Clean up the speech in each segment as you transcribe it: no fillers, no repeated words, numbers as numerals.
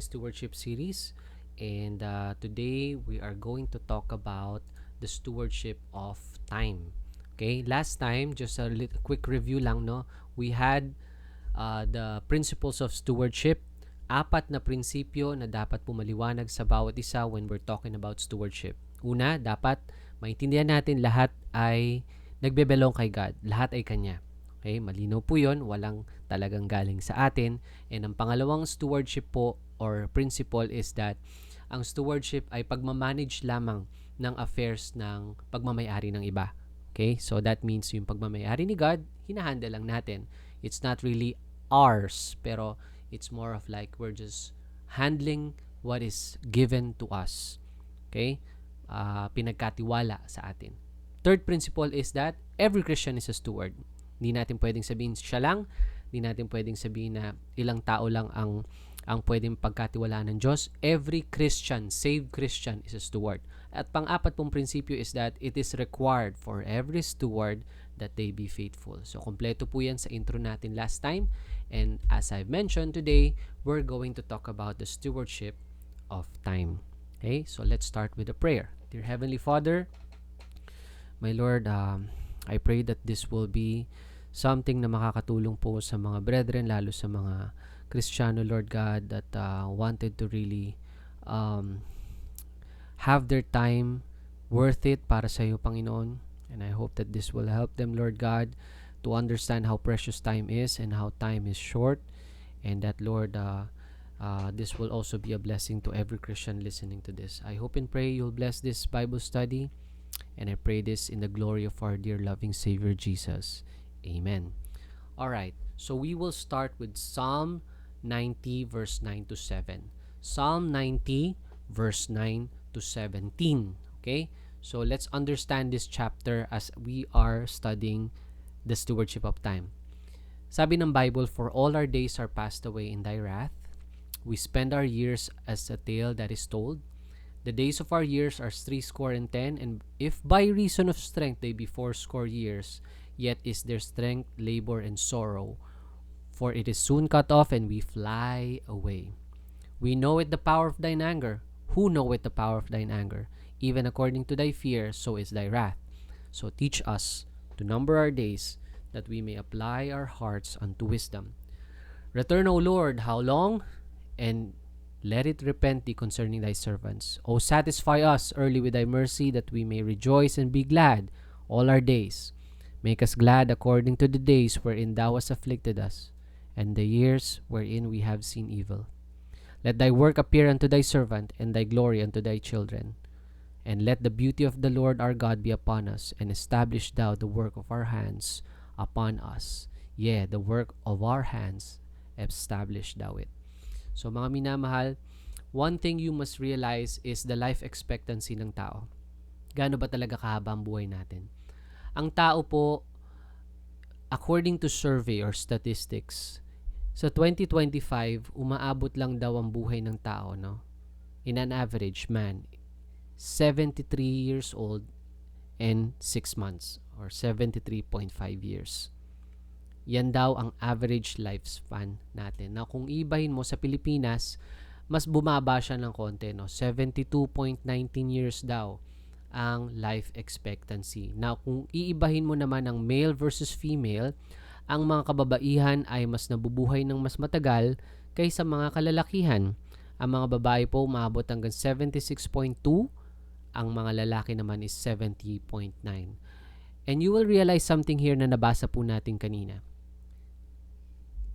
Stewardship series, and today we are going to talk about the stewardship of time. Okay, last time, just a quick review lang, no? We had the principles of stewardship, apat na prinsipyo na dapat pumaliwanag sa bawat isa when we're talking about stewardship. Una, dapat maintindihan natin lahat ay nagbebelong kay God. Lahat ay Kanya. Okay, malinaw po yun. Walang talagang galing sa atin. And ang pangalawang stewardship po or principle is that ang stewardship ay pagmamanage lamang ng affairs ng pagmamayari ng iba. Okay, so that means yung pagmamayari ni God, hinahandle lang natin. It's not really ours, pero it's more of like we're just handling what is given to us. Okay, pinagkatiwala sa atin. Third principle is that every Christian is a steward. Hindi natin pwedeng sabihin siya lang, hindi natin pwedeng sabihin na ilang tao lang ang pwedeng pagkatiwalaan ng Diyos. Every Christian, saved Christian, is a steward. At pang-apat pong prinsipyo is that it is required for every steward that they be faithful. So, kompleto po yan sa intro natin last time. And as I've mentioned today, we're going to talk about the stewardship of time. Okay, so let's start with a prayer. Dear Heavenly Father, my Lord, I pray that this will be something na makakatulong po sa mga brethren, lalo sa mga Kristiyano, Lord God, that wanted to really have their time worth it para sa iyo, Panginoon. And I hope that this will help them, Lord God, to understand how precious time is and how time is short. And that, Lord, this will also be a blessing to every Christian listening to this. I hope and pray you'll bless this Bible study. And I pray this in the glory of our dear loving Savior Jesus. Amen. Alright, so we will start with Psalm 90 verse 9 to 7. Psalm 90 verse 9 to 17. Okay? So let's understand this chapter as we are studying the stewardship of time. Sabi ng Bible, for all our days are passed away in thy wrath. We spend our years as a tale that is told. The days of our years are 60 and if by reason of strength they be 80 years, yet is their strength labor and sorrow. For it is soon cut off, and we fly away. We know it the power of thine anger. Who knoweth the power of thine anger? Even according to thy fear, so is thy wrath. So teach us to number our days, that we may apply our hearts unto wisdom. Return, O Lord, how long? And let it repent thee concerning thy servants. O satisfy us early with thy mercy, that we may rejoice and be glad all our days. Make us glad according to the days wherein thou hast afflicted us, and the years wherein we have seen evil. Let thy work appear unto thy servant, and thy glory unto thy children. And let the beauty of the Lord our God be upon us, and establish thou the work of our hands upon us. Yea, the work of our hands establish thou it. So mga minamahal, one thing you must realize is the life expectancy ng tao. Gaano ba talaga kahaba ang buhay natin? Ang tao po, according to survey or statistics, sa 2025, umaabot lang daw ang buhay ng tao, no? In an average man, 73 years old and 6 months or 73.5 years. Yan daw ang average lifespan natin. Na kung ibahin mo sa Pilipinas, mas bumaba siya ng konti, no? 72.19 years daw ang life expectancy. Na kung iibahin mo naman ang male versus female, ang mga kababaihan ay mas nabubuhay ng mas matagal kaysa mga kalalakihan. Ang mga babae po umabot hanggang 76.2, ang mga lalaki naman is 70.9. And you will realize something here na nabasa po natin kanina.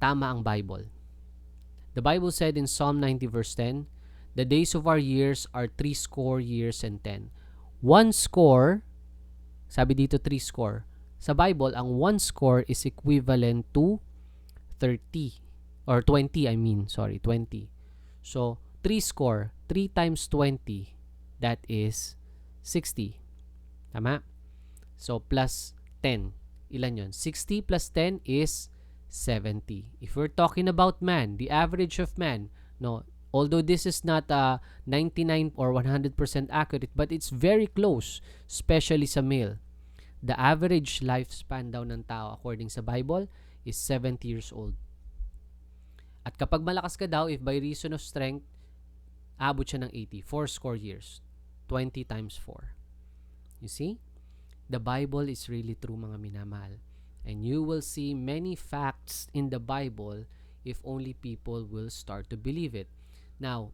Tama ang Bible. The Bible said in Psalm 90 verse 10, the days of our years are 60 years and 10. 1 score, sabi dito 3 score. Sa Bible, ang 1 score is equivalent to 30 or 20, 20. So 3 score, 3 times 20, that is 60. Tama? So plus 10. Ilan yun? 60 plus 10 is 70. If we're talking about man, the average of man, no, although this is not 99 or 100% accurate, but it's very close, especially sa male. The average lifespan daw ng tao according sa Bible is 70 years old. At kapag malakas ka daw, if by reason of strength, Abot siya ng 80, 4 years. 20 times 4. You see? The Bible is really true, mga minamahal. And you will see many facts in the Bible if only people will start to believe it. Now,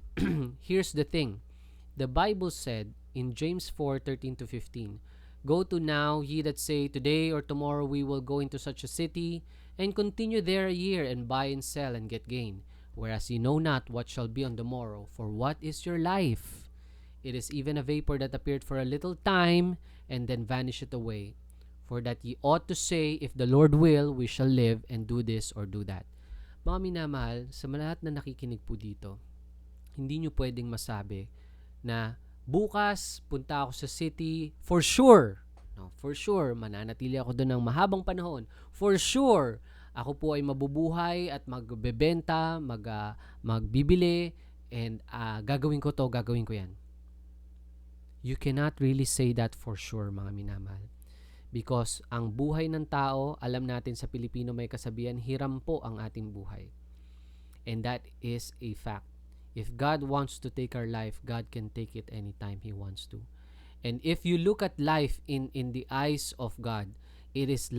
here's the thing. The Bible said in James 4:13-15, "Go to now, ye that say, Today or tomorrow we will go into such a city, and continue there a year, and buy and sell, and get gain. Whereas ye know not what shall be on the morrow. For what is your life? It is even a vapor that appeared for a little time, and then vanisheth away. For that ye ought to say, If the Lord will, we shall live, and do this or do that." Mga minamahal, sa lahat na nakikinig po dito, hindi nyo pwedeng masabi na bukas punta ako sa city for sure. No, for sure, mananatili ako doon ng mahabang panahon. For sure, ako po ay mabubuhay at magbebenta, magbibili, and gagawin ko to, gagawin ko yan. You cannot really say that for sure, mga minamahal. Because ang buhay ng tao, alam natin sa Pilipino may kasabihan, hiram po ang ating buhay. And that is a fact. If God wants to take our life, God can take it anytime He wants to. And if you look at life in the eyes of God, it's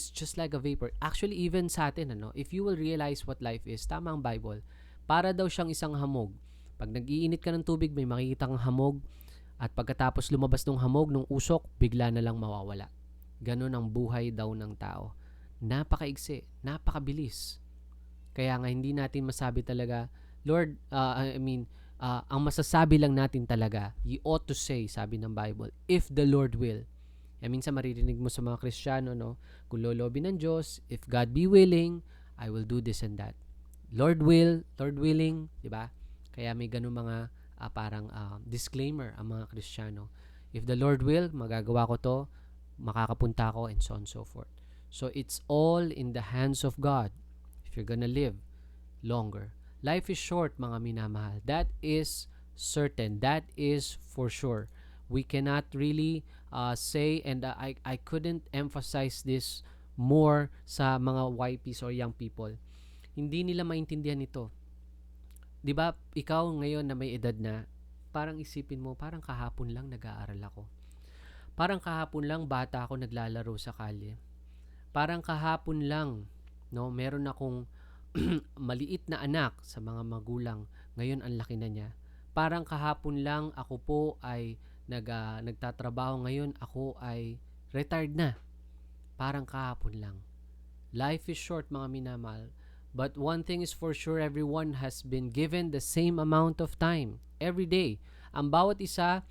just like a vapor. Actually, even sa atin, if you will realize what life is, tama ang Bible, para daw siyang isang hamog. Pag nag-iinit ka ng tubig, may makikita kang hamog, at pagkatapos lumabas ng hamog, ng usok, bigla na lang mawawala. Ganon ang buhay daw ng tao. Napakaigsi, napakabilis. Kaya nga hindi natin masabi talaga, Lord, ang masasabi lang natin talaga, you ought to say, sabi ng Bible, if the Lord will. Minsan maririnig mo sa mga Kristiyano, kung lolobi ng Diyos, if God be willing, I will do this and that. Lord will, Lord willing, di ba? Kaya may ganun mga parang disclaimer ang mga Kristiyano. If the Lord will, magagawa ko to, makakapunta ko, and so on and so forth. So it's all in the hands of God if you're gonna live longer. Life is short, mga minamahal. That is certain. That is for sure. We cannot really say, and I couldn't emphasize this more sa mga YPs or young people. Hindi nila maintindihan ito. 'Di ba, ikaw ngayon na may edad na, parang isipin mo, parang kahapon lang nag-aaral ako. Parang kahapon lang bata ako naglalaro sa kalye. Parang kahapon lang, meron akong maliit na anak sa mga magulang. Ngayon ang laki na niya. Parang kahapon lang ako po ay nagtatrabaho, ngayon ako ay retired na. Parang kahapon lang. Life is short, mga minamahal. But one thing is for sure, everyone has been given the same amount of time every day. Ang bawat isa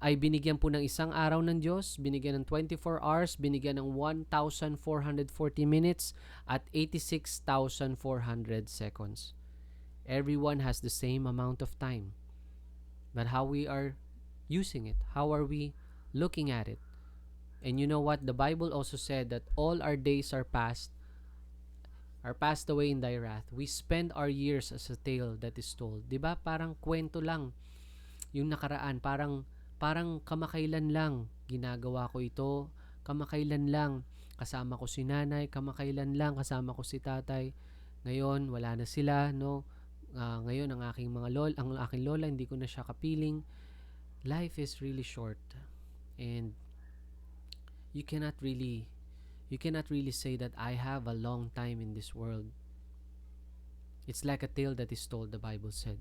ay binigyan po ng isang araw ng Diyos, binigyan ng 24 hours, binigyan ng 1,440 minutes at 86,400 seconds. Everyone has the same amount of time. But how we are using it, how are we looking at it? And you know what? The Bible also said that all our days are passed away in thy wrath. We spend our years as a tale that is told. 'Di ba? Parang kwento lang yung nakaraan, parang kamakailan lang ginagawa ko ito, kamakailan lang kasama ko si nanay, kamakailan lang kasama ko si tatay. Ngayon wala na sila, ngayon ang aking lola hindi ko na siya kapiling. Life is really short, and you cannot really say that I have a long time in this world. It's like a tale that is told, the Bible said.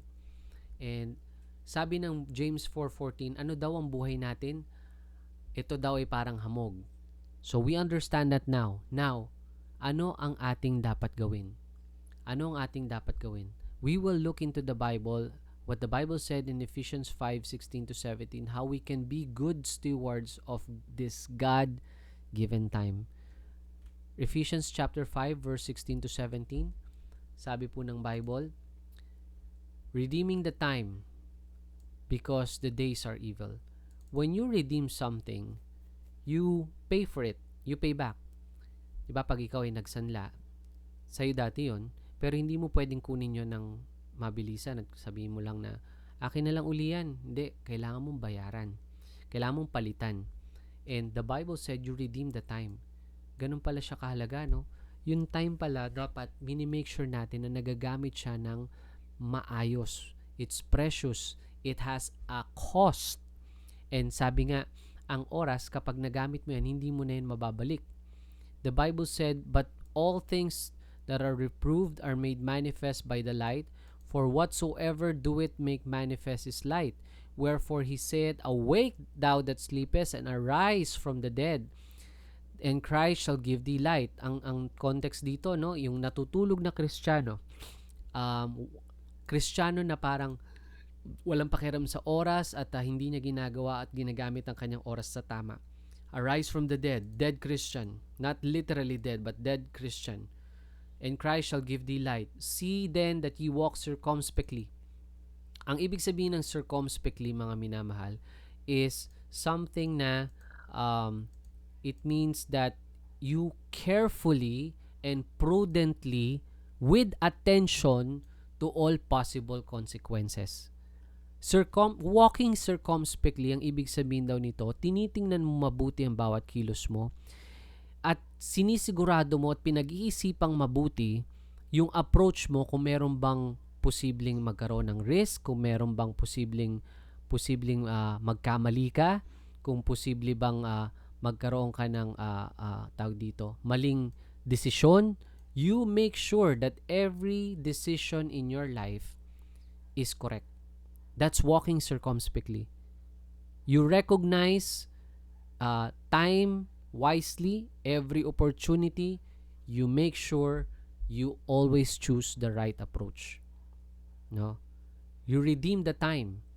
And sabi ng James 4:14, ano daw ang buhay natin? Ito daw ay parang hamog. So we understand that now. Now, ano ang ating dapat gawin? Ano ang ating dapat gawin? We will look into the Bible, what the Bible said in Ephesians 5:16-17, how we can be good stewards of this God-given time. Ephesians chapter 5 verse 16-17, sabi po ng Bible, redeeming the time because the days are evil. When you redeem something, you pay for it. You pay back. Diba pag ikaw ay nagsanla, sa'yo dati yun, pero hindi mo pwedeng kunin yun ng mabilisan at sabihin mo lang na, akin na lang uli yan. Hindi, kailangan mong bayaran. Kailangan mong palitan. And the Bible said you redeem the time. Ganun pala siya kahalaga, Yung time pala, dapat minimake sure natin na nagagamit siya ng maayos. It's precious. It has a cost. And sabi nga, ang oras, kapag nagamit mo yan, hindi mo na yan mababalik. The Bible said, "But all things that are reproved are made manifest by the light, for whatsoever doeth make manifest is light. Wherefore he said, Awake, thou that sleepest, and arise from the dead, and Christ shall give thee light." Ang context dito, no, yung natutulog na Kristiyano, Kristiyano na parang walang pakialam sa oras at hindi niya ginagawa at ginagamit ang kanyang oras sa tama. Arise from the dead, dead Christian, not literally dead, but dead Christian. And Christ shall give thee light. See then that ye walk circumspectly. Ang ibig sabihin ng circumspectly, mga minamahal, is something na it means that you carefully and prudently, with attention to all possible consequences. Walking circumspectly, ang ibig sabihin daw nito, tinitingnan mo mabuti ang bawat kilos mo at sinisigurado mo at pinag-iisipang mabuti yung approach mo kung meron bang posibleng magkaroon ng risk, kung meron bang posibleng magkamali ka, kung posible bang magkaroon ka ng tawag dito, maling desisyon. You make sure that every decision in your life is correct. That's walking circumspectly. You recognize time wisely, every opportunity. You make sure you always choose the right approach. No? You redeem the time.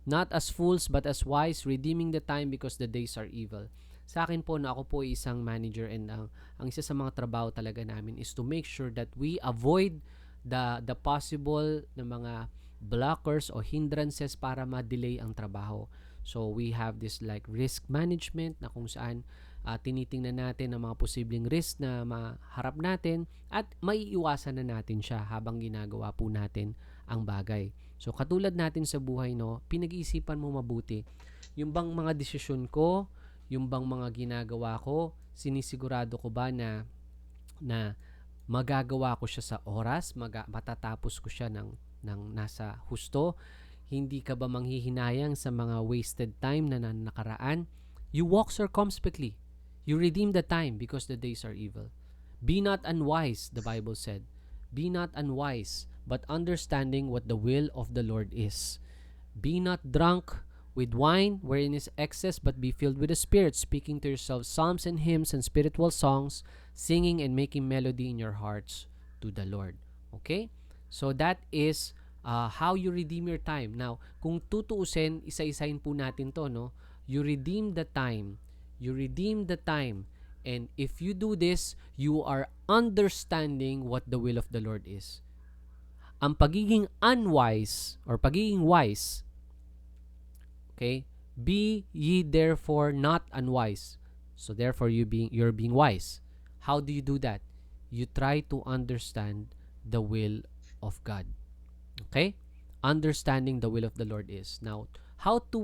Not as fools but as wise, redeeming the time because the days are evil. Sa akin po, na ako po isang manager, and ang isa sa mga trabaho talaga namin is to make sure that we avoid the possible na mga blockers o hindrances para ma-delay ang trabaho. So we have this like risk management na kung saan tinitingnan natin ang mga posibleng risk na maharap natin at maiiwasan na natin siya habang ginagawa po natin ang bagay. So katulad natin sa buhay, no, pinag-iisipan mo mabuti. Yung bang mga desisyon ko, yung bang mga ginagawa ko, sinisigurado ko ba na magagawa ko siya sa oras, matatapos ko siya ng nasa husto? Hindi ka ba manghihinayang sa mga wasted time na nakaraan? You walk circumspectly. You redeem the time because the days are evil. Be not unwise, the Bible said. Be not unwise, but understanding what the will of the Lord is. Be not drunk with wine, wherein is excess, but be filled with the Spirit, speaking to yourselves psalms and hymns and spiritual songs, singing and making melody in your hearts to the Lord. Okay? So that is how you redeem your time. Now, kung tutuusin, isa-isahin po natin to, no? You redeem the time. You redeem the time. And if you do this, you are understanding what the will of the Lord is. Ang pagiging unwise or pagiging wise, okay? Be ye therefore not unwise. So therefore you're being wise. How do you do that? You try to understand the will of God. Okay? Understanding the will of the Lord is. Now, how to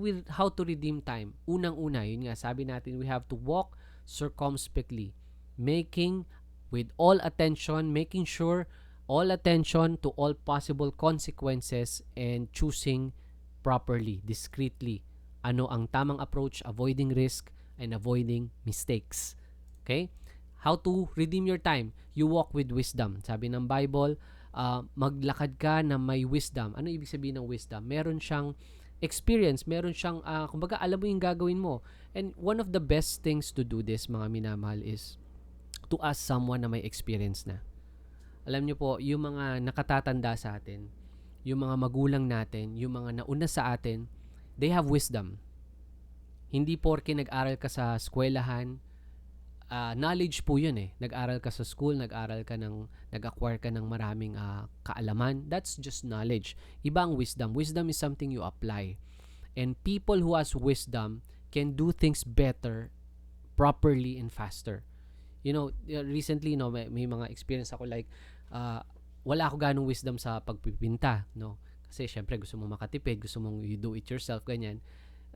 redeem time? Unang-una, yun nga, sabi natin, we have to walk circumspectly, making with all attention, making sure all attention to all possible consequences and choosing properly, discreetly. Ano ang tamang approach, avoiding risk and avoiding mistakes. Okay? How to redeem your time? You walk with wisdom. Sabi ng Bible, maglakad ka na may wisdom. Ano ibig sabihin ng wisdom? Meron siyang experience, meron siyang, kumbaga alam mo yung gagawin mo. And one of the best things to do this, mga minamahal, is to ask someone na may experience na. Alam niyo po, yung mga nakatatanda sa atin, yung mga magulang natin, yung mga nauna sa atin, they have wisdom. Hindi porke nag-aral ka sa eskwelahan, knowledge po yun eh. Nag-aral ka sa school, nag-acquire ka ng maraming kaalaman. That's just knowledge. Iba ang wisdom. Wisdom is something you apply. And people who has wisdom can do things better, properly, and faster. You know, recently, no, may mga experience ako like, wala ako ganong wisdom sa pagpipinta, no? Kasi syempre gusto mo makatipid, gusto mong you do it yourself, ganyan.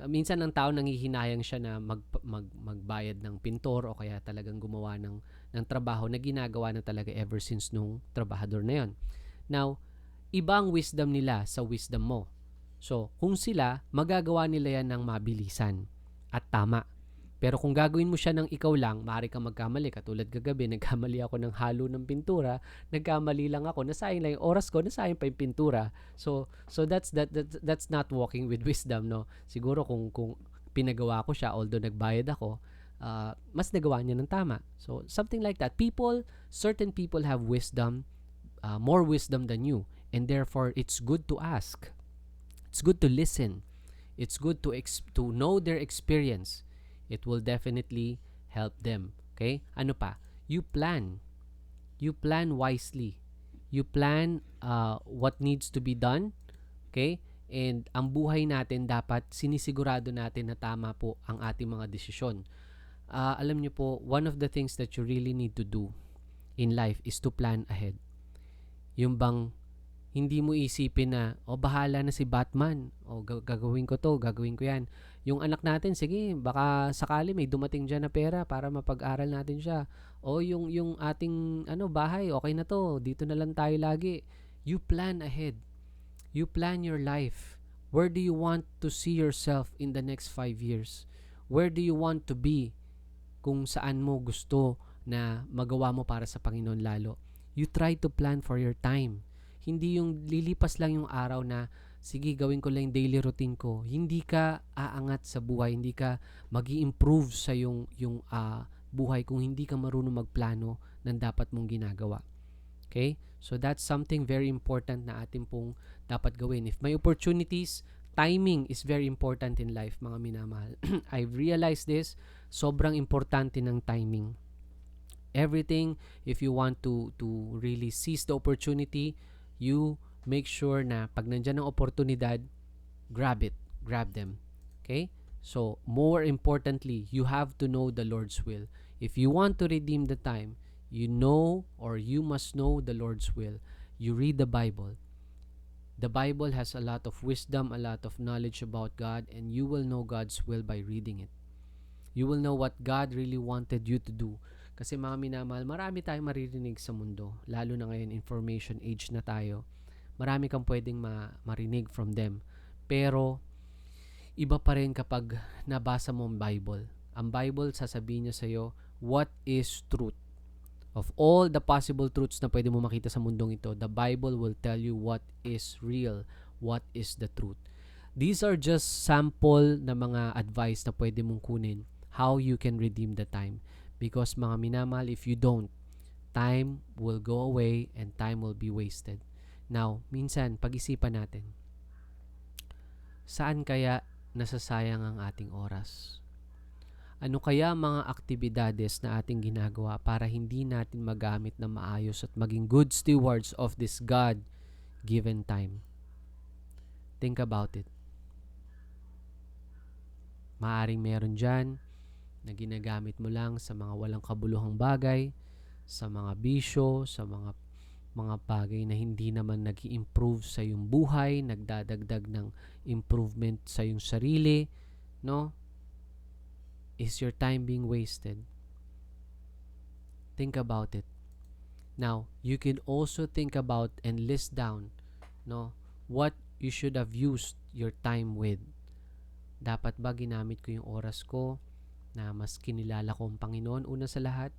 Minsan ang tao nanghihinayang siya na magbayad ng pintor o kaya talagang gumawa ng trabaho na ginagawa na talaga ever since nung trabahador na yon. Now, ibang wisdom nila sa wisdom mo. So, kung sila, magagawa nila yan ng mabilisan at tama. Pero kung gagawin mo siya ng ikaw lang, maaari kang magkamali. Katulad kagabi, nagkamali ako ng halo ng pintura, nagkamali lang ako, nasayang lang yung oras ko, nasayang pa yung pintura. So that's not walking with wisdom, no? Siguro kung pinagawa ko siya, although nagbayad ako, mas nagawa niya ng tama. So something like that. Certain people have wisdom, more wisdom than you, and therefore it's good to ask. It's good to listen. It's good to know their experience. It will definitely help them. Okay? Ano pa? You plan. You plan wisely. You plan what needs to be done. Okay? And ang buhay natin dapat sinisigurado natin na tama po ang ating mga desisyon. Alam niyo po, one of the things that you really need to do in life is to plan ahead. Yung bang hindi mo isipin na, bahala na si Batman. Gagawin ko to, gagawin ko yan. Yung anak natin, sige, baka sakali may dumating dyan na pera para mapag-aral natin siya. Yung ating bahay, okay na to, dito na lang tayo lagi. You plan ahead. You plan your life. Where do you want to see yourself in the next 5 years? Where do you want to be kung saan mo gusto na magawa mo para sa Panginoon lalo? You try to plan for your time. Hindi yung lilipas lang yung araw na sige, gawin ko lang yung daily routine ko. Hindi ka aangat sa buhay, hindi ka magi-improve sa yung buhay kung hindi ka marunong magplano ng dapat mong ginagawa. Okay? So that's something very important na atin pong dapat gawin. If may opportunities, timing is very important in life, mga minamahal. I've realized this, sobrang importante ng timing. Everything, if you want to really seize the opportunity, you make sure na pag nandyan ang oportunidad, grab them. Okay? So, more importantly, you have to know the Lord's will. If you want to redeem the time, you know or you must know the Lord's will. You read the Bible. The Bible has a lot of wisdom, a lot of knowledge about God, and you will know God's will by reading it. You will know what God really wanted you to do. Kasi mga minamahal, marami tayong maririnig sa mundo. Lalo na ngayon, information age na tayo. Marami kang pwedeng marinig from them. Pero, iba pa rin kapag nabasa mo ang Bible. Ang Bible, sasabihin niya sa'yo, what is truth? Of all the possible truths na pwede mo makita sa mundong ito, the Bible will tell you what is real, what is the truth. These are just sample na mga advice na pwede mong kunin how you can redeem the time. Because mga minamahal, if you don't, time will go away and time will be wasted. Now, minsan, pag-isipan natin, saan kaya nasasayang ang ating oras? Ano kaya mga aktibidades na ating ginagawa para hindi natin magamit na maayos at maging good stewards of this God-given time? Think about it. Maaring meron dyan na ginagamit mo lang sa mga walang kabuluhang bagay, sa mga bisyo, sa mga bagay na hindi naman nag-i-improve sa iyong buhay, nagdadagdag ng improvement sa iyong sarili, no? Is your time being wasted? Think about it. Now, you can also think about and list down, no, what you should have used your time with. Dapat ba ginamit ko yung oras ko na mas kinilala ko ang Panginoon una sa lahat?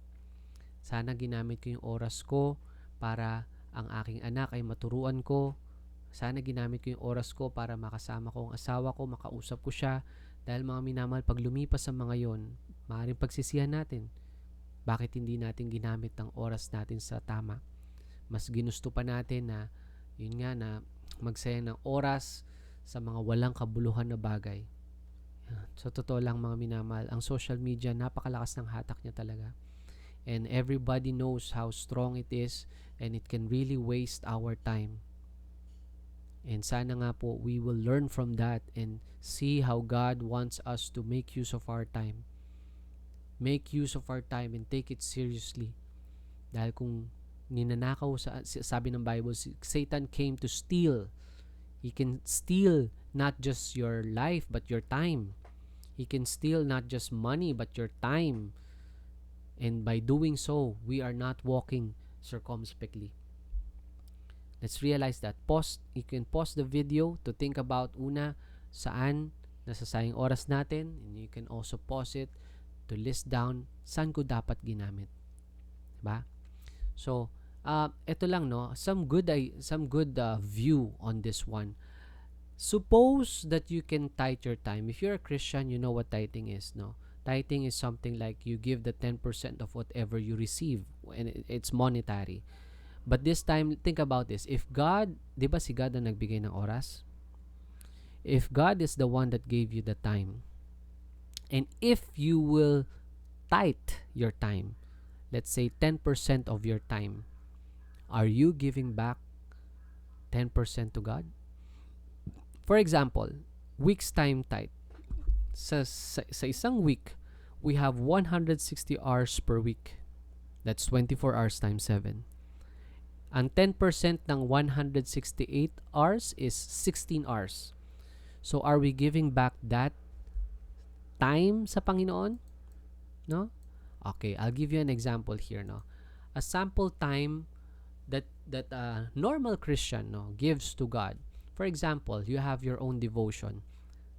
Sana ginamit ko yung oras ko para ang aking anak ay maturuan ko. Sana ginamit ko yung oras ko para makasama ko ang asawa ko, makausap ko siya. Dahil mga minamahal, pag lumipas ang mga yon, maaaring pagsisihan natin. Bakit hindi natin ginamit ang oras natin sa tama? Mas ginusto pa natin na, yun nga, na magsayang ng oras sa mga walang kabuluhan na bagay. Sa totoo lang mga minamahal, ang social media, napakalakas ng hatak niya talaga. And everybody knows how strong it is and it can really waste our time. And sana nga po, we will learn from that and see how God wants us to make use of our time. Make use of our time and take it seriously. Dahil kung ninanakaw, sabi ng Bible, Satan came to steal. He can steal not just your life but your time. He can steal not just money but your time. And by doing so, we are not walking circumspectly. Let's realize that. You can pause the video to think about una, saan nasasayang oras natin, and you can also pause it to list down saan ko dapat ginamit. Diba? So, ito lang no, some good view on this one. Suppose that you can tithe your time. If you're a Christian, you know what tithing is, no? Tithing is something like you give the 10% of whatever you receive, and it's monetary. But this time, think about this. If God, di ba si God ang nagbigay ng oras? If God is the one that gave you the time, and if you will tithe your time, let's say 10% of your time, are you giving back 10% to God? For example, week's time tithe. Sa isang week, we have 160 hours per week. That's 24 hours times 7. Ang 10% ng 168 hours is 16 hours. So, are we giving back that time sa Panginoon? No? Okay, I'll give you an example here, no. A sample time that a normal Christian, no, gives to God. For example, you have your own devotion.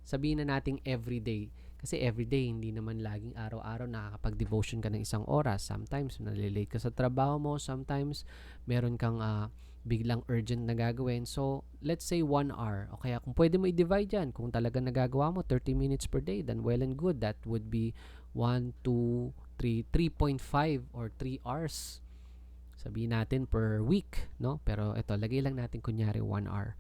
Sabihin na nating everyday. Kasi everyday, hindi naman laging araw-araw nakakapag-devotion ka ng isang oras. Sometimes, nalilate ka sa trabaho mo. Sometimes, meron kang biglang urgent na gagawin. So, let's say 1 hour. O kaya, kung pwede mo i-divide yan, kung talaga nagagawa mo 30 minutes per day, then well and good. That would be 1, 2, 3, 3.5 or 3 hours. Sabihin natin per week, no? Pero ito, lagay lang natin kunyari 1 hour.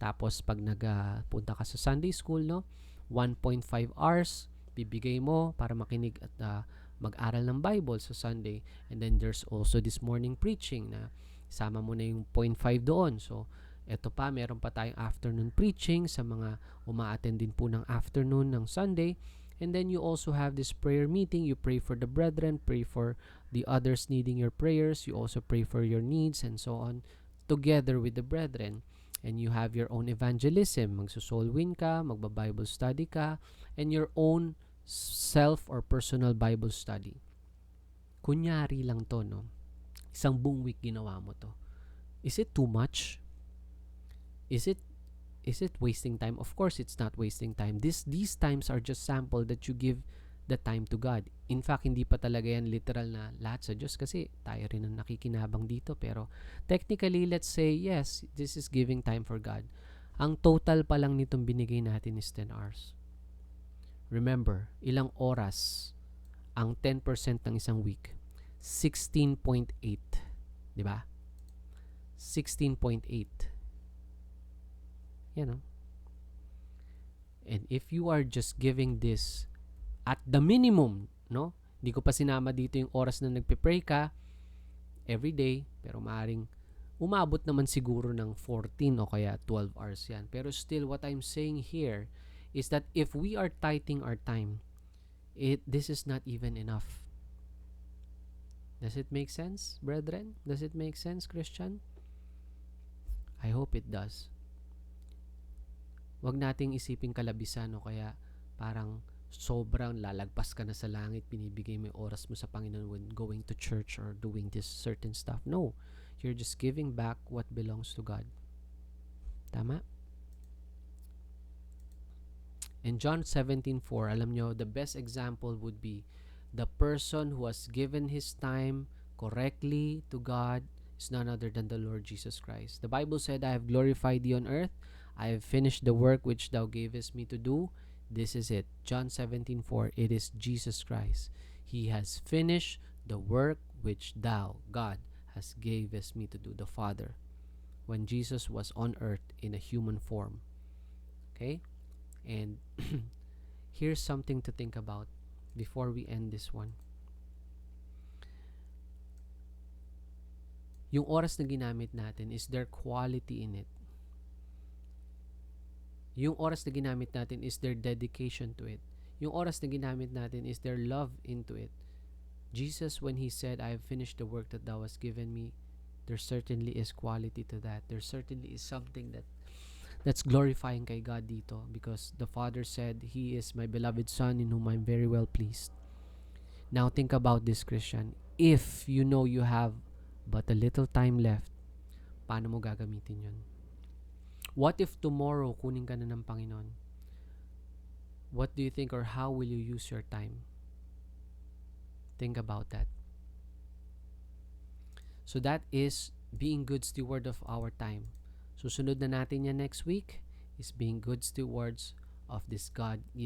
Tapos, pag nagpunta ka sa Sunday school, no? 1.5 hours bibigay mo para makinig at mag-aral ng Bible sa Sunday. And then there's also this morning preaching na sama mo na yung 0.5 doon. So, eto pa, meron pa tayong afternoon preaching sa mga uma-attend din po ng afternoon ng Sunday. And then you also have this prayer meeting. You pray for the brethren, pray for the others needing your prayers. You also pray for your needs and so on together with the brethren. And you have your own evangelism. Magso-soul win ka, magba-Bible study ka, and your own self or personal Bible study. Kunyari lang to, no? Isang buong week ginawa mo to. Is it too much? Is it wasting time? Of course, it's not wasting time. These times are just sample that you give the time to God. In fact, hindi pa talaga yan literal na lahat sa Diyos kasi tayo rin ang nakikinabang dito. Pero technically, let's say, yes, this is giving time for God. Ang total pa lang nitong binigay natin is 10 hours. Remember, ilang oras ang 10% ng isang week? 16.8. Diba? 16.8. Yan, no? And if you are just giving this at the minimum, no? Hindi ko pa sinama dito yung oras na nagpe-pray ka every day, pero maaring umabot naman siguro ng 14 o kaya 12 hours yan. Pero still, what I'm saying here is that if we are tithing our time, this is not even enough. Does it make sense, brethren? Does it make sense, Christian? I hope it does. Wag nating isiping kalabisan o kaya parang sobrang lalagpas ka na sa langit, binibigay mo yung oras mo sa Panginoon when going to church or doing this certain stuff. No. You're just giving back what belongs to God. Tama? In John 17:4, alam nyo, the best example would be the person who has given his time correctly to God is none other than the Lord Jesus Christ. The Bible said, I have glorified thee on earth. I have finished the work which thou gavest me to do. This is it. John 17:4. It is Jesus Christ. He has finished the work which thou, God, has gavest me to do, the Father, when Jesus was on earth in a human form. Okay? And here's something to think about before we end this one. Yung oras na ginamit natin, is there quality in it? Yung oras na ginamit natin, is there dedication to it? Yung oras na ginamit natin, is there love into it? Jesus, when He said, I have finished the work that thou hast given me, there certainly is quality to that. There certainly is something that's glorifying kay God dito, because the Father said, He is my beloved Son in whom I'm very well pleased. Now think about this, Christian. If you know you have but a little time left paano mo gagamitin yun. What if tomorrow kunin ka na ng Panginoon? What do you think, or how will you use your time? Think about that. So that is being good steward of our time. Susunod na natin yan next week is being good stewards of this God